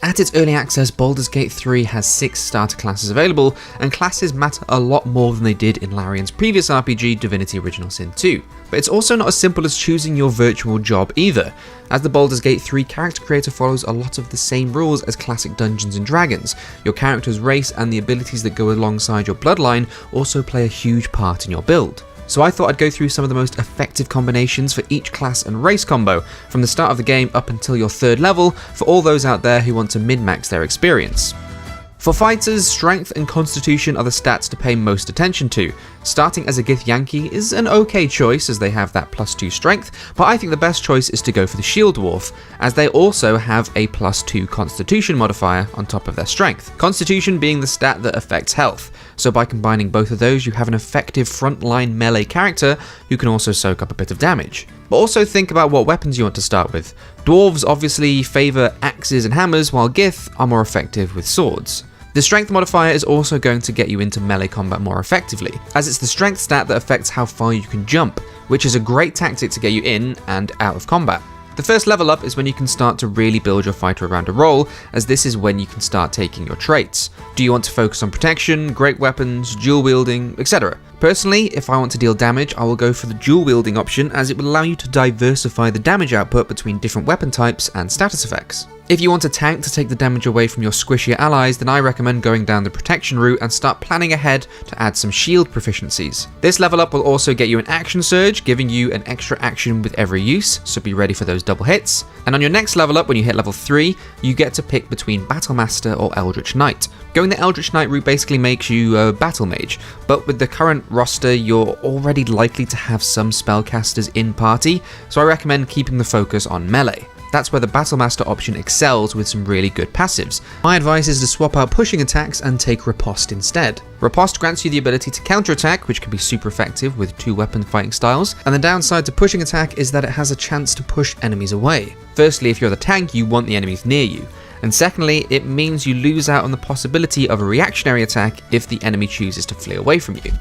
At its early access, Baldur's Gate 3 has 6 starter classes available, and classes matter a lot more than they did in Larian's previous RPG, Divinity Original Sin 2. But it's also not as simple as choosing your virtual job either, as the Baldur's Gate 3 character creator follows a lot of the same rules as classic Dungeons & Dragons. Your character's race and the abilities that go alongside your bloodline also play a huge part in your build. So I thought I'd go through some of the most effective combinations for each class and race combo, from the start of the game up until your 3rd level, for all those out there who want to min-max their experience. For fighters, strength and constitution are the stats to pay most attention to. Starting as a Githyanki is an okay choice as they have that +2 strength, but I think the best choice is to go for the Shield Dwarf, as they also have a +2 constitution modifier on top of their strength. Constitution being the stat that affects health, so by combining both of those you have an effective frontline melee character who can also soak up a bit of damage. But also think about what weapons you want to start with. Dwarves obviously favour axes and hammers, while Gith are more effective with swords. The strength modifier is also going to get you into melee combat more effectively, as it's the strength stat that affects how far you can jump, which is a great tactic to get you in and out of combat. The first level up is when you can start to really build your fighter around a role, as this is when you can start taking your traits. Do you want to focus on protection, great weapons, dual wielding, etc.? Personally, if I want to deal damage, I will go for the dual wielding option, as it will allow you to diversify the damage output between different weapon types and status effects. If you want a tank to take the damage away from your squishier allies, then I recommend going down the protection route and start planning ahead to add some shield proficiencies. This level up will also get you an action surge, giving you an extra action with every use, so be ready for those double hits. And on your next level up, when you hit level 3, you get to pick between Battlemaster or Eldritch Knight. Going the Eldritch Knight route basically makes you a battle mage, but with the current roster you're already likely to have some spellcasters in party, so I recommend keeping the focus on melee. That's where the Battlemaster option excels with some really good passives. My advice is to swap out pushing attacks and take Riposte instead. Riposte grants you the ability to counterattack, which can be super effective with 2 weapon fighting styles, and the downside to pushing attack is that it has a chance to push enemies away. Firstly, if you're the tank, you want the enemies near you. And secondly, it means you lose out on the possibility of a reactionary attack if the enemy chooses to flee away from you.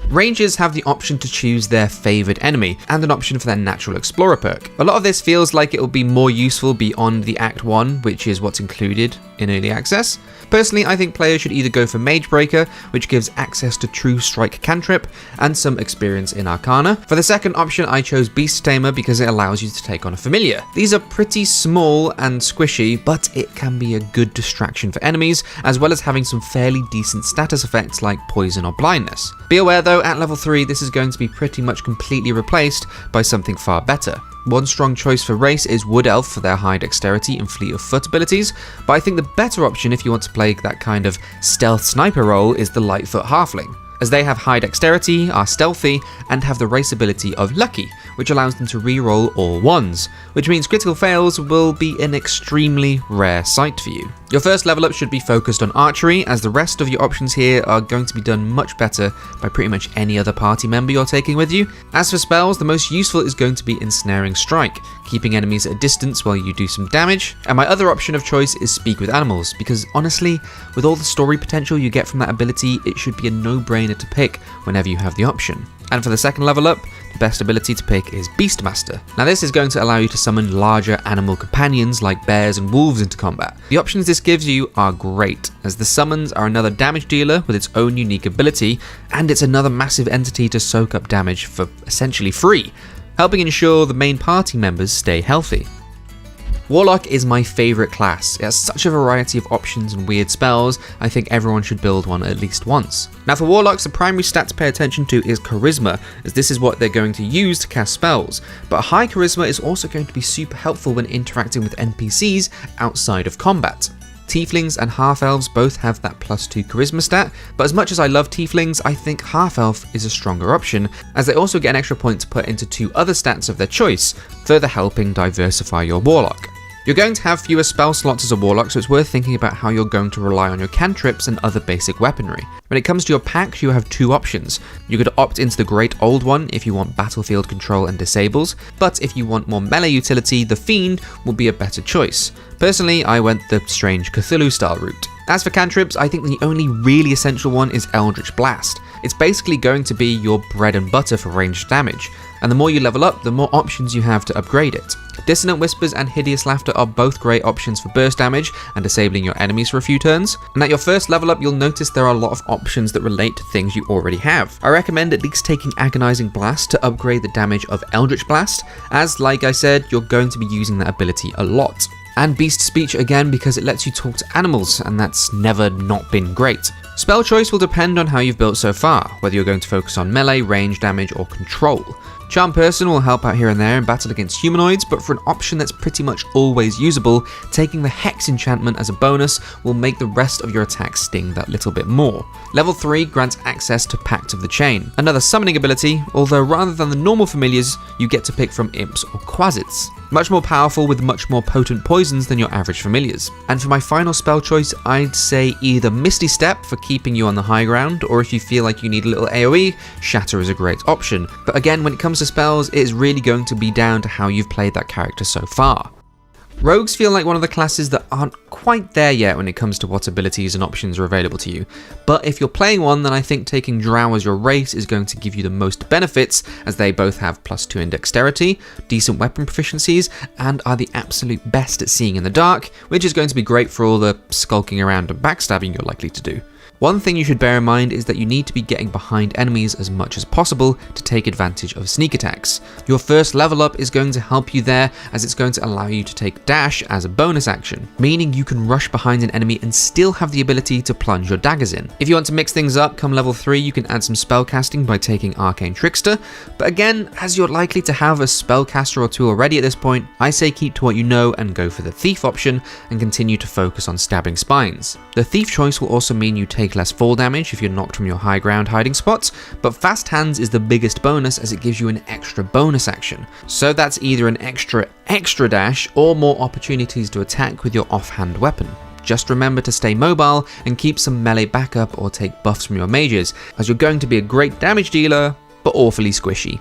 Rangers have the option to choose their favoured enemy, and an option for their Natural Explorer perk. A lot of this feels like it will be more useful beyond the Act 1, which is what's included in Early Access. Personally, I think players should either go for Magebreaker, which gives access to True Strike Cantrip, and some experience in Arcana. For the second option, I chose Beast Tamer because it allows you to take on a familiar. These are pretty small and squishy, but it can be a good distraction for enemies, as well as having some fairly decent status effects like poison or blindness. Be aware though, at level 3 this is going to be pretty much completely replaced by something far better. One strong choice for race is Wood Elf for their high dexterity and fleet of foot abilities, but I think the better option if you want to play that kind of stealth sniper role is the Lightfoot Halfling, as they have high dexterity, are stealthy, and have the race ability of Lucky, which allows them to reroll all 1s, which means critical fails will be an extremely rare sight for you. Your first level up should be focused on archery, as the rest of your options here are going to be done much better by pretty much any other party member you're taking with you. As for spells, the most useful is going to be Ensnaring Strike, keeping enemies at a distance while you do some damage, and my other option of choice is Speak with Animals, because honestly, with all the story potential you get from that ability, it should be a no-brainer to pick whenever you have the option. And for the second level up, the best ability to pick is Beastmaster. Now this is going to allow you to summon larger animal companions like bears and wolves into combat. The options this gives you are great, as the summons are another damage dealer with its own unique ability, and it's another massive entity to soak up damage for essentially free, helping ensure the main party members stay healthy. Warlock is my favourite class. It has such a variety of options and weird spells, I think everyone should build one at least once. Now for Warlocks, the primary stat to pay attention to is Charisma, as this is what they're going to use to cast spells, but high Charisma is also going to be super helpful when interacting with NPCs outside of combat. Tieflings and Half-Elves both have that +2 Charisma stat, but as much as I love Tieflings, I think Half-Elf is a stronger option, as they also get an extra point to put into 2 other stats of their choice, further helping diversify your Warlock. You're going to have fewer spell slots as a Warlock, so it's worth thinking about how you're going to rely on your cantrips and other basic weaponry. When it comes to your packs, you have 2 options. You could opt into the Great Old One if you want battlefield control and disables, but if you want more melee utility, the Fiend will be a better choice. Personally, I went the Strange Cthulhu style route. As for cantrips, I think the only really essential one is Eldritch Blast. It's basically going to be your bread and butter for ranged damage, and the more you level up, the more options you have to upgrade it. Dissonant Whispers and Hideous Laughter are both great options for burst damage and disabling your enemies for a few turns. And at your first level up, you'll notice there are a lot of options that relate to things you already have. I recommend at least taking Agonizing Blast to upgrade the damage of Eldritch Blast, as like I said, you're going to be using that ability a lot. And Beast Speech again because it lets you talk to animals, and that's never not been great. Spell choice will depend on how you've built so far, whether you're going to focus on melee, range damage, or control. Charm Person will help out here and there in battle against humanoids, but for an option that's pretty much always usable, taking the Hex enchantment as a bonus will make the rest of your attacks sting that little bit more. Level 3 grants access to Pact of the Chain, another summoning ability, although rather than the normal familiars, you get to pick from imps or quasits. Much more powerful with much more potent poisons than your average familiars. And for my final spell choice, I'd say either Misty Step for keeping you on the high ground, or if you feel like you need a little AoE, Shatter is a great option. But again, when it comes to spells, it is really going to be down to how you've played that character so far. Rogues feel like one of the classes that aren't quite there yet when it comes to what abilities and options are available to you, but if you're playing one, then I think taking Drow as your race is going to give you the most benefits, as they both have +2 in dexterity, decent weapon proficiencies, and are the absolute best at seeing in the dark, which is going to be great for all the skulking around and backstabbing you're likely to do. One thing you should bear in mind is that you need to be getting behind enemies as much as possible to take advantage of sneak attacks. Your first level up is going to help you there, as it's going to allow you to take dash as a bonus action, meaning you can rush behind an enemy and still have the ability to plunge your daggers in. If you want to mix things up, come level 3 you can add some spellcasting by taking Arcane Trickster, but again, as you're likely to have a spellcaster or two already at this point, I say keep to what you know and go for the Thief option and continue to focus on stabbing spines. The Thief choice will also mean you take less fall damage if you're knocked from your high ground hiding spots, but Fast Hands is the biggest bonus as it gives you an extra bonus action. So that's either an extra dash or more opportunities to attack with your offhand weapon. Just remember to stay mobile and keep some melee backup or take buffs from your mages, as you're going to be a great damage dealer, but awfully squishy.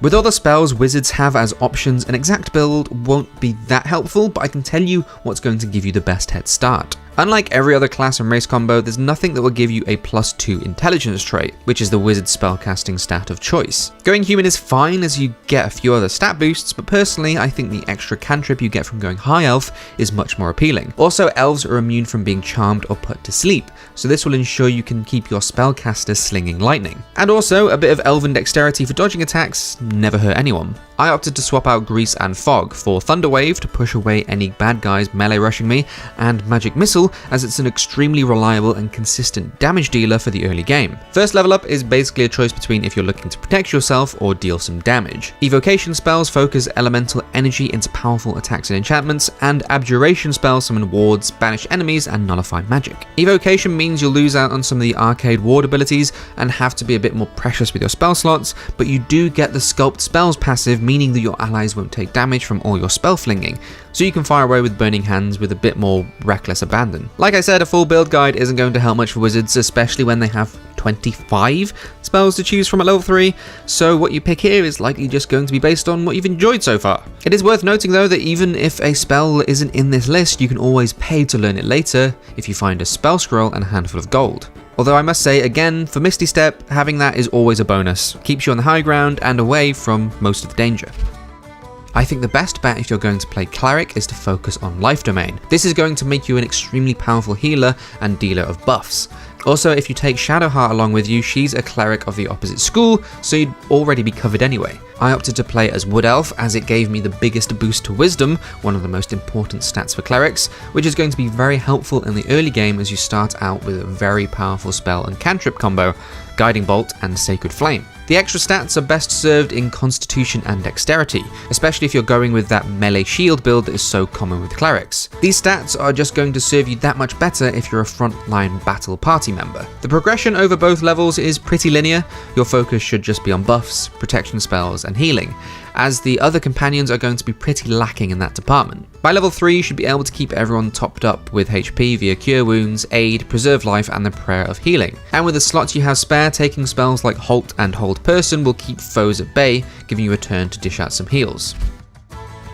With other spells wizards have as options, an exact build won't be that helpful, but I can tell you what's going to give you the best head start. Unlike every other class and race combo, there's nothing that will give you a +2 intelligence trait, which is the wizard spellcasting stat of choice. Going human is fine as you get a few other stat boosts, but personally I think the extra cantrip you get from going high elf is much more appealing. Also, elves are immune from being charmed or put to sleep, so this will ensure you can keep your spellcaster slinging lightning. And also, a bit of elven dexterity for dodging attacks never hurt anyone. I opted to swap out Grease and Fog for Thunder Wave to push away any bad guys melee rushing me, and Magic Missile as it's an extremely reliable and consistent damage dealer for the early game. First level up is basically a choice between if you're looking to protect yourself or deal some damage. Evocation spells focus elemental energy into powerful attacks and enchantments, and Abjuration spells summon wards, banish enemies, and nullify magic. Evocation means you'll lose out on some of the arcade ward abilities and have to be a bit more precious with your spell slots, but you do get the Sculpt Spells passive, meaning that your allies won't take damage from all your spell flinging, so you can fire away with Burning Hands with a bit more reckless abandon. Like I said, a full build guide isn't going to help much for wizards, especially when they have 25 spells to choose from at level 3, so what you pick here is likely just going to be based on what you've enjoyed so far. It is worth noting though that even if a spell isn't in this list, you can always pay to learn it later if you find a spell scroll and a handful of gold. Although I must say, again, for Misty Step, having that is always a bonus. Keeps you on the high ground and away from most of the danger. I think the best bet if you're going to play Cleric is to focus on Life Domain. This is going to make you an extremely powerful healer and dealer of buffs. Also, if you take Shadowheart along with you, she's a cleric of the opposite school, so you'd already be covered anyway. I opted to play as Wood Elf as it gave me the biggest boost to Wisdom, one of the most important stats for clerics, which is going to be very helpful in the early game as you start out with a very powerful spell and cantrip combo, Guiding Bolt and Sacred Flame. The extra stats are best served in Constitution and Dexterity, especially if you're going with that melee shield build that is so common with clerics. These stats are just going to serve you that much better if you're a frontline battle party member. The progression over both levels is pretty linear. Your focus should just be on buffs, protection spells, and healing, as the other companions are going to be pretty lacking in that department. By level 3, you should be able to keep everyone topped up with HP via Cure Wounds, Aid, Preserve Life, and the Prayer of Healing. And with the slots you have spare, taking spells like Halt and Hold Person will keep foes at bay, giving you a turn to dish out some heals.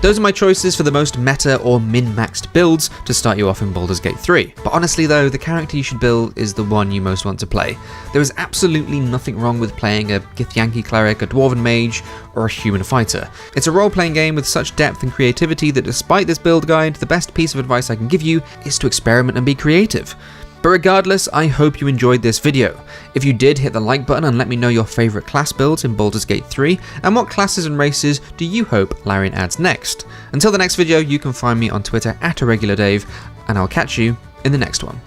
Those are my choices for the most meta or min-maxed builds to start you off in Baldur's Gate 3. But honestly though, the character you should build is the one you most want to play. There is absolutely nothing wrong with playing a Githyanki cleric, a dwarven mage, or a human fighter. It's a role-playing game with such depth and creativity that despite this build guide, the best piece of advice I can give you is to experiment and be creative. But regardless, I hope you enjoyed this video. If you did, hit the like button and let me know your favourite class builds in Baldur's Gate 3, and what classes and races do you hope Larian adds next. Until the next video, you can find me on Twitter @IrregularDave, and I'll catch you in the next one.